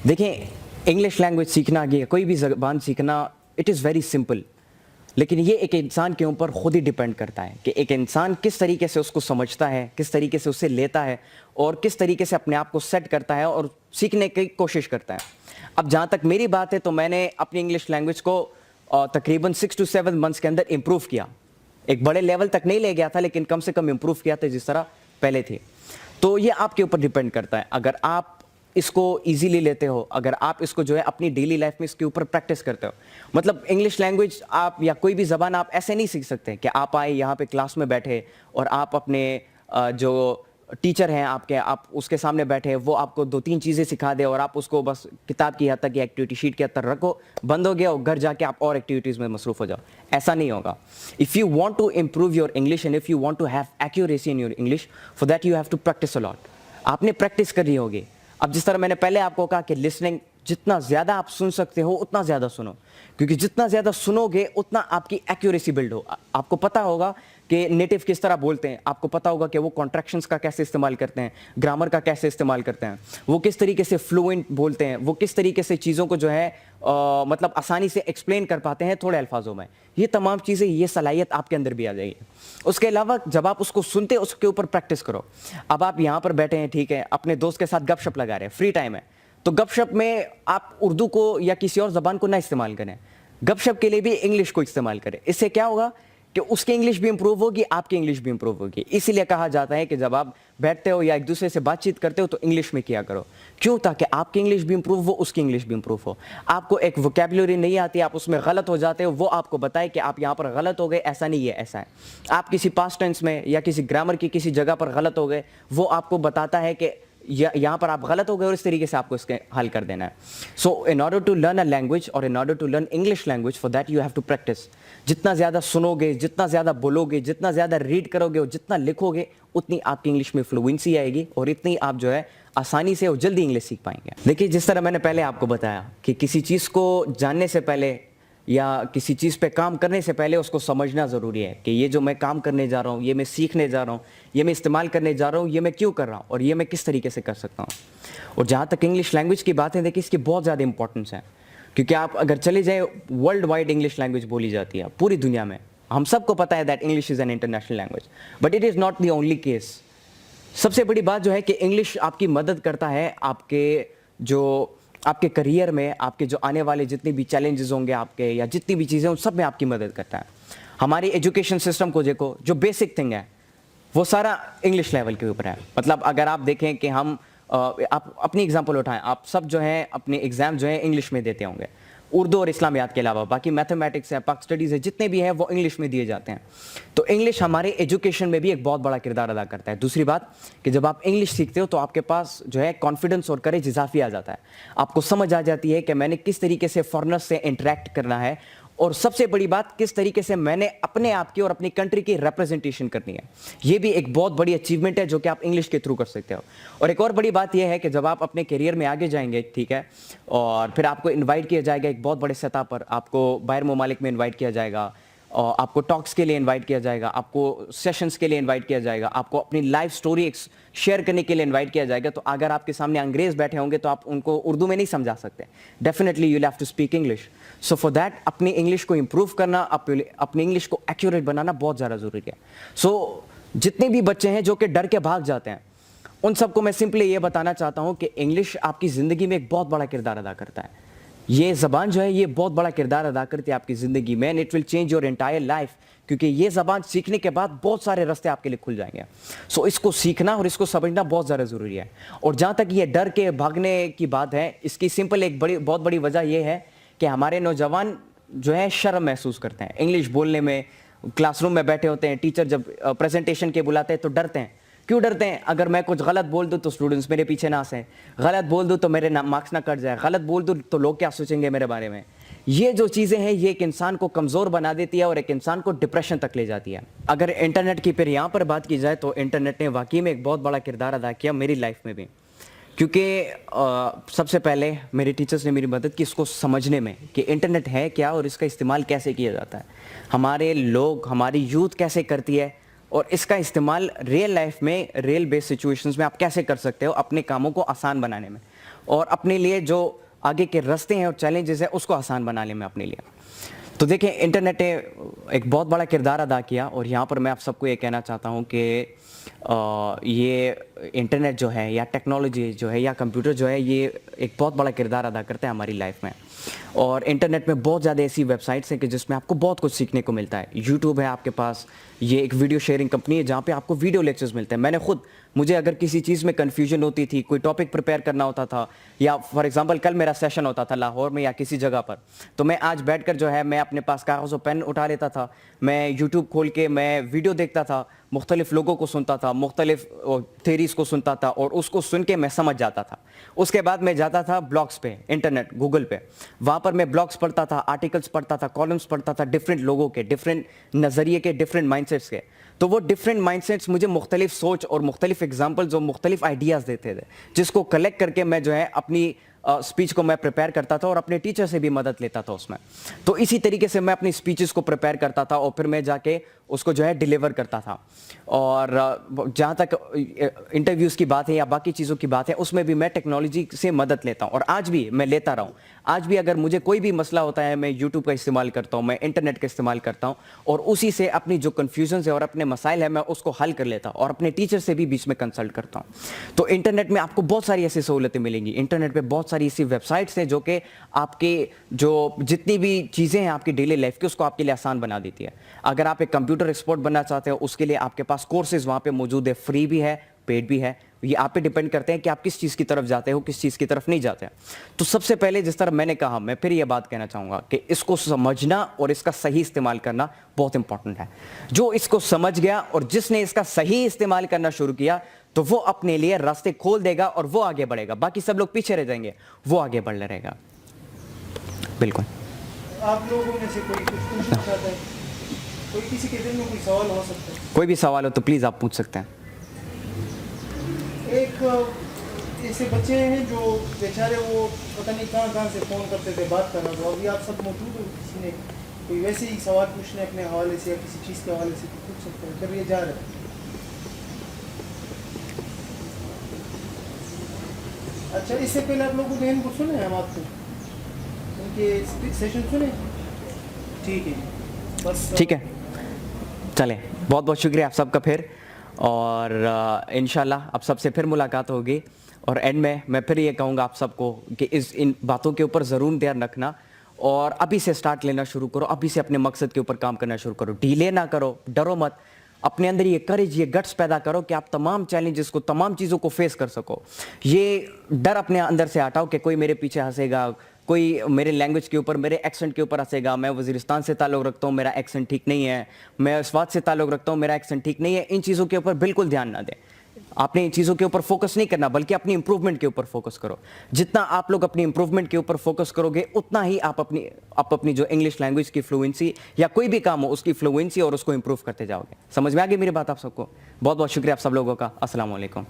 دیکھیں English language سیکھنا یہ کوئی بھی زبان سیکھنا اٹ از ویری سمپل، لیکن یہ ایک انسان کے اوپر خود ہی ڈیپینڈ کرتا ہے کہ ایک انسان کس طریقے سے اس کو سمجھتا ہے، کس طریقے سے اسے لیتا ہے اور کس طریقے سے اپنے آپ کو سیٹ کرتا ہے اور سیکھنے کی کوشش کرتا ہے۔ اب جہاں تک میری بات ہے تو میں نے اپنی انگلش لینگویج کو تقریباً 6 to 7 منتھس کے اندر امپروو کیا۔ ایک بڑے لیول تک نہیں لے گیا تھا لیکن کم سے کم امپروو کیا تھا جس طرح پہلے تھی۔ تو یہ آپ کے اوپر ڈیپینڈ کرتا ہے، اگر آپ اس کو ایزیلی لیتے ہو، اگر آپ اس کو جو ہے اپنی ڈیلی لائف میں اس کے اوپر پریکٹس کرتے ہو۔ مطلب انگلش لینگویج آپ یا کوئی بھی زبان آپ ایسے نہیں سیکھ سکتے کہ آپ آئے یہاں پہ کلاس میں بیٹھے اور آپ اپنے جو ٹیچر ہیں آپ اس کے سامنے بیٹھے، وہ آپ کو 2-3 چیزیں سکھا دے اور آپ اس کو بس کتاب کی حد تک یا ایکٹیویٹی شیٹ کے حد تک رکھو، بند ہو گیا اور گھر جا کے آپ اور ایکٹیویٹیز میں مصروف ہو جاؤ۔ ایسا نہیں ہوگا۔ If you want to improve your English and if you want to have accuracy in your English, for that you have to practice a lot. آپ نے پریکٹس کرنی ہوگی۔ اب جس طرح میں نے پہلے آپ کو کہا کہ لسننگ، جتنا زیادہ آپ سن سکتے ہو اتنا زیادہ سنو، کیونکہ جتنا زیادہ سنو گے اتنا آپ کی ایکوریسی بلڈ ہو۔ آپ کو پتہ ہوگا کہ نیٹو کس طرح بولتے ہیں، آپ کو پتہ ہوگا کہ وہ کانٹریکشنز کا کیسے استعمال کرتے ہیں، گرامر کا کیسے استعمال کرتے ہیں، وہ کس طریقے سے فلوئنٹ بولتے ہیں، وہ کس طریقے سے چیزوں کو جو ہے مطلب آسانی سے ایکسپلین کر پاتے ہیں تھوڑے الفاظوں میں۔ یہ تمام چیزیں، یہ صلاحیت آپ کے اندر بھی آ جائے گی۔ اس کے علاوہ جب آپ اس کو سنتے اس کے اوپر پریکٹس کرو۔ اب آپ یہاں پر بیٹھے ہیں، ٹھیک ہے، اپنے دوست کے ساتھ گپ شپ لگا رہے ہیں، فری ٹائم ہے، تو گپ شپ میں آپ اردو کو یا کسی اور زبان کو نہ استعمال کریں، گپ شپ کے لیے بھی انگلش کو استعمال کریں۔ اس سے کیا ہوگا کہ اس کی انگلش بھی امپروو ہوگی، آپ کی انگلش بھی امپروو ہوگی۔ اسی لیے کہا جاتا ہے کہ جب آپ بیٹھتے ہو یا ایک دوسرے سے بات چیت کرتے ہو تو انگلش میں کیا کرو۔ کیوں؟ تاکہ آپ کی انگلش بھی امپروو ہو، اس کی انگلش بھی امپروو ہو۔ آپ کو ایک ووکیبلری نہیں آتی، آپ اس میں غلط ہو جاتے ہو، وہ آپ کو بتائے کہ آپ یہاں پر غلط ہو گئے، ایسا نہیں ہے، ایسا ہے۔ آپ کسی پاسٹ ٹینس میں یا کسی گرامر کی کسی جگہ پر غلط ہو گئے، وہ آپ کو بتاتا ہے کہ یہاں پر آپ غلط ہو گئے اور اس طریقے سے آپ کو اس کے حل کر دینا ہے۔ So in order to learn a language اور in order to learn English language, for that you have to practice. جتنا زیادہ سنو گے، جتنا زیادہ بولو گے، جتنا زیادہ ریڈ کرو گے اور جتنا لکھو گے، اتنی آپ کی انگلش میں فلوئنسی آئے گی اور اتنی آپ جو ہے آسانی سے اور جلدی انگلش سیکھ پائیں گے۔ دیکھیے جس طرح میں نے پہلے آپ کو بتایا کہ کسی چیز کو جاننے سے پہلے یا کسی چیز پہ کام کرنے سے پہلے اس کو سمجھنا ضروری ہے کہ یہ جو میں کام کرنے جا رہا ہوں، یہ میں سیکھنے جا رہا ہوں، یہ میں استعمال کرنے جا رہا ہوں، یہ میں کیوں کر رہا ہوں اور یہ میں کس طریقے سے کر سکتا ہوں۔ اور جہاں تک انگلش لینگویج کی بات ہے، دیکھیے اس کی بہت زیادہ امپورٹنس ہے، کیونکہ آپ اگر چلے جائیں ورلڈ وائڈ انگلش لینگویج بولی جاتی ہے پوری دنیا میں۔ ہم سب کو پتہ ہے that English is an international language, but it is not the only case. سب سے بڑی بات جو ہے کہ انگلش آپ کی مدد کرتا ہے آپ کے کریئر میں، آپ کے جو آنے والے جتنے بھی چیلنجز ہوں گے آپ کے یا جتنی بھی چیزیں، ان سب میں آپ کی مدد کرتا ہے۔ ہماری ایجوکیشن سسٹم کو دیکھو، جو بیسک تھنگ ہے وہ سارا انگلش لیول کے اوپر ہے۔ مطلب اگر آپ دیکھیں کہ ہم آپ اپنی اگزامپل اٹھائیں، آپ سب جو ہیں اپنے ایگزام جو ہیں انگلش میں دیتے ہوں گے، اردو اور اسلامیات کے علاوہ باقی میتھمیٹکس ہے، پاک اسٹڈیز ہے، جتنے بھی ہیں وہ انگلش میں دیے جاتے ہیں۔ تو انگلش ہمارے ایجوکیشن میں بھی ایک بہت بڑا کردار ادا کرتا ہے۔ دوسری بات کہ جب آپ انگلش سیکھتے ہو تو آپ کے پاس جو ہے کانفیڈنس اور کریج اضافی آ جاتا ہے۔ آپ کو سمجھ آ جاتی ہے کہ میں نے کس طریقے سے فارنرز سے انٹریکٹ کرنا ہے، اور سب سے بڑی بات کس طریقے سے میں نے اپنے آپ کی اور اپنی کنٹری کی ریپرزنٹیشن کرنی ہے۔ یہ بھی ایک بہت بڑی اچیومنٹ ہے جو کہ آپ انگلش کے تھرو کر سکتے ہو۔ اور ایک اور بڑی بات یہ ہے کہ جب آپ اپنے کیریئر میں آگے جائیں گے، ٹھیک ہے، اور پھر آپ کو انوائٹ کیا جائے گا ایک بہت بڑے سطح پر، آپ کو باہر ممالک میں انوائٹ کیا جائے گا، اور آپ کو ٹاکس کے لیے انوائٹ کیا جائے گا، آپ کو سیشنز کے لیے انوائٹ کیا جائے گا، آپ کو اپنی لائف سٹوری شیئر کرنے کے لیے انوائٹ کیا جائے گا، تو اگر آپ کے سامنے انگریز بیٹھے ہوں گے تو آپ ان کو اردو میں نہیں سمجھا سکتے، definitely you have to speak English. So for that اپنی انگلش کو امپروو کرنا، اپنی انگلش کو ایکوریٹ بنانا بہت زیادہ ضروری ہے۔ سو جتنے بھی بچے ہیں جو کہ ڈر کے بھاگ جاتے ہیں، ان سب کو میں سمپلی یہ بتانا چاہتا ہوں کہ انگلش آپ کی زندگی میں ایک بہت بڑا کردار ادا کرتا ہے۔ یہ زبان جو ہے یہ بہت بڑا کردار ادا کرتی ہے آپ کی زندگی میں، and it will change your entire life, کیونکہ یہ زبان سیکھنے کے بعد بہت سارے راستے آپ کے لیے کھل جائیں گے۔ سو اس کو سیکھنا اور اس کو سمجھنا بہت زیادہ ضروری ہے۔ اور جہاں تک یہ ڈر کے بھاگنے کی بات ہے، اس کی سمپل ایک بہت بڑی وجہ یہ ہے کہ ہمارے نوجوان جو ہے شرم محسوس کرتے ہیں انگلش بولنے میں۔ کلاس روم میں بیٹھے ہوتے ہیں، ٹیچر جب پریزنٹیشن کے بلاتے ہیں تو ڈرتے ہیں۔ کیوں ڈرتے ہیں؟ اگر میں کچھ غلط بول دوں تو اسٹوڈنٹس میرے پیچھے نہ ہنسیں، غلط بول دوں تو میرے مارکس نہ کٹ جائے، غلط بول دوں تو لوگ کیا سوچیں گے میرے بارے میں۔ یہ جو چیزیں ہیں یہ ایک انسان کو کمزور بنا دیتی ہے اور ایک انسان کو ڈپریشن تک لے جاتی ہے۔ اگر انٹرنیٹ کی پھر یہاں پر بات کی جائے تو انٹرنیٹ نے واقعی میں ایک بہت بڑا کردار ادا کیا میری لائف میں بھی، کیونکہ سب سے پہلے میرے ٹیچرز نے میری مدد کی اس کو سمجھنے میں کہ انٹرنیٹ ہے کیا اور اس کا استعمال کیسے کیا جاتا ہے، ہمارے لوگ، ہماری یوتھ کیسے کرتی ہے، اور اس کا استعمال ریئل لائف میں، ریئل بیس سچویشنز میں آپ کیسے کر سکتے ہو اپنے کاموں کو آسان بنانے میں۔ اور اپنے لیے جو آگے کے راستے ہیں اور چیلنجز ہیں اس کو آسان بنا لیں میں اپنے لیے. تو دیکھیں انٹرنیٹ نے ایک بہت بڑا کردار ادا کیا, اور یہاں پر میں آپ سب کو یہ کہنا چاہتا ہوں کہ یہ انٹرنیٹ جو ہے یا ٹیکنالوجی جو ہے یا کمپیوٹر جو ہے یہ ایک بہت بڑا کردار ادا کرتا ہے ہماری لائف میں. اور انٹرنیٹ میں بہت زیادہ ایسی ویب سائٹس ہیں کہ جس میں آپ کو بہت کچھ سیکھنے کو ملتا ہے. یوٹیوب ہے آپ کے پاس, یہ ایک ویڈیو شیئرنگ کمپنی ہے جہاں پہ آپ کو ویڈیو لیکچرز ملتے ہیں. میں نے خود, مجھے اگر کسی چیز میں کنفیوژن ہوتی تھی, کوئی ٹاپک پریپیئر کرنا ہوتا تھا, یا فار ایگزامپل کل میرا سیشن ہوتا تھا لاہور میں یا کسی جگہ پر, تو میں آج بیٹھ کر جو ہے میں اپنے پاس کاغذ و پین اٹھا لیتا تھا, میں یوٹیوب کھول کے میں ویڈیو دیکھتا تھا, مختلف لوگوں کو سنتا تھا, مختلف تھیریز کو سنتا تھا, اور اس کو سن کے میں سمجھ جاتا تھا. اس کے بعد میں جاتا تھا بلاگس پہ, انٹرنیٹ گوگل پہ, وہاں پر میں بلاگس پڑھتا تھا, آرٹیکلس پڑھتا تھا, کالمس پڑھتا تھا, ڈفرینٹ لوگوں کے, ڈفرینٹ نظریے کے, ڈفرینٹ مائنڈ سیٹس کے. تو وہ ڈفرینٹ مائنڈ سیٹس مجھے مختلف سوچ اور مختلف ایگزامپلز اور مختلف آئیڈیاز دیتے تھے, جس کو کلیکٹ کر کے میں جو ہے اپنی اسپیچ کو میں پریپیئر کرتا تھا اور اپنے ٹیچر سے بھی مدد لیتا تھا اس میں. تو اسی طریقے سے میں اپنی اسپیچز کو پریپیئر کرتا تھا اور پھر میں جا کے اس کو جو ہے ڈیلیور کرتا تھا. اور جہاں تک انٹرویوز کی بات ہے یا باقی چیزوں کی بات ہے, اس میں بھی میں ٹیکنالوجی سے مدد لیتا ہوں, اور آج بھی میں لیتا رہا ہوں. آج بھی اگر مجھے کوئی بھی مسئلہ ہوتا ہے میں یوٹیوب کا استعمال کرتا ہوں, میں انٹرنیٹ کا استعمال کرتا ہوں, اور اسی سے اپنی جو کنفیوژنز ہے اور اپنے مسائل ہیں میں اس کو حل کر لیتا ہوں, اور اپنے ٹیچر سے بھی بیچ میں کنسلٹ کرتا ہوں. تو انٹرنیٹ میں آپ کو بہت ساری ایسی سہولتیں ملیں گی. انٹرنیٹ پہ بہت ساری ایسی ویب سائٹس ہیں جو کہ آپ کے جو جتنی بھی چیزیں ہیں آپ کی ڈیلی لائف کی اس کو آپ کے لیے آسان بنا دیتی ہے. اگر آپ ایک کمپیوٹر ایکسپرٹ بننا چاہتے ہو, اس کے لیے آپ کے پاس کورسز وہاں پہ موجود ہے, فری بھی ہے, پیڈ بھی ہے. یہ آپ پہ ڈیپینڈ کرتے ہیں کہ آپ کس چیز کی طرف جاتے ہو, کس چیز کی طرف نہیں جاتے. تو سب سے پہلے جس طرح میں نے کہا, میں پھر یہ بات کہنا چاہوں گا کہ اس کو سمجھنا اور اس کا صحیح استعمال کرنا بہت امپورٹنٹ ہے. جو اس کو سمجھ گیا اور جس نے اس کا صحیح استعمال کرنا شروع کیا, تو وہ اپنے لیے راستے کھول دے گا اور وہ آگے بڑھے گا. باقی سب لوگ پیچھے رہ جائیں گے, وہ آگے بڑھ رہے گا. بالکل. آپ لوگوں میں سے کوئی کچھ پوچھنا چاہتا ہے؟ کوئی کسی کے دل میں کوئی سوال ہو سکتا ہے؟ کوئی بھی سوال ہو تو پلیز آپ پوچھ سکتے ہیں. ایک ایسے بچے ہیں جو بیچارے وہ پتہ نہیں کہاں سے فون کرتے تھے بات کرنا, تو ابھی آپ سب موجود ہو, کسی نے کوئی ویسے ہی سوال پوچھنے اپنے حوالے سے یا کسی چیز کے حوالے سے تو پوچھ سکتے ہیں. کر یہ جا رہا ہے. اچھا, اس سے پہلے آپ لوگوں کو ذہن کو سنے ہم آپ کو ان کے سیشن سنے؟ ٹھیک ہے, بس ٹھیک ہے, چلیں. بہت بہت شکریہ آپ سب کا پھر, اور انشاءاللہ اب سب سے پھر ملاقات ہوگی. اور اینڈ میں پھر یہ کہوں گا آپ سب کو کہ ان باتوں کے اوپر ضرور دھیان رکھنا, اور ابھی سے سٹارٹ لینا شروع کرو, ابھی سے اپنے مقصد کے اوپر کام کرنا شروع کرو. ڈیلے نہ کرو, ڈرو مت, اپنے اندر یہ کریج, یہ گٹس پیدا کرو کہ آپ تمام چیلنجز کو, تمام چیزوں کو فیس کر سکو. یہ ڈر اپنے اندر سے ہٹاؤ کہ کوئی میرے پیچھے ہنسے گا, کوئی میرے لینگویج کے اوپر, میرے ایکسنٹ کے اوپر ہنسے گا, میں وزیرستان سے تعلق رکھتا ہوں, میرا ایکسنٹ ٹھیک نہیں ہے, میں سوات سے تعلق رکھتا ہوں, میرا ایکسنٹ ٹھیک نہیں ہے. ان چیزوں کے اوپر بالکل دھیان نہ دیں. آپ نے ان چیزوں کے اوپر فوکس نہیں کرنا, بلکہ اپنی امپروومنٹ کے اوپر فوکس کرو. جتنا آپ لوگ اپنی امپروومنٹ کے اوپر فوکس کرو گے, اتنا ہی آپ اپنی جو انگلش لینگویج کی فلوئنسی یا کوئی بھی کام ہو اس کی فلوئنسی اور اس کو امپروو کرتے جاؤ گے. سمجھ میں آ گئی میری بات آپ سب کو؟ بہت بہت شکریہ آپ سب لوگوں کا. السلام علیکم.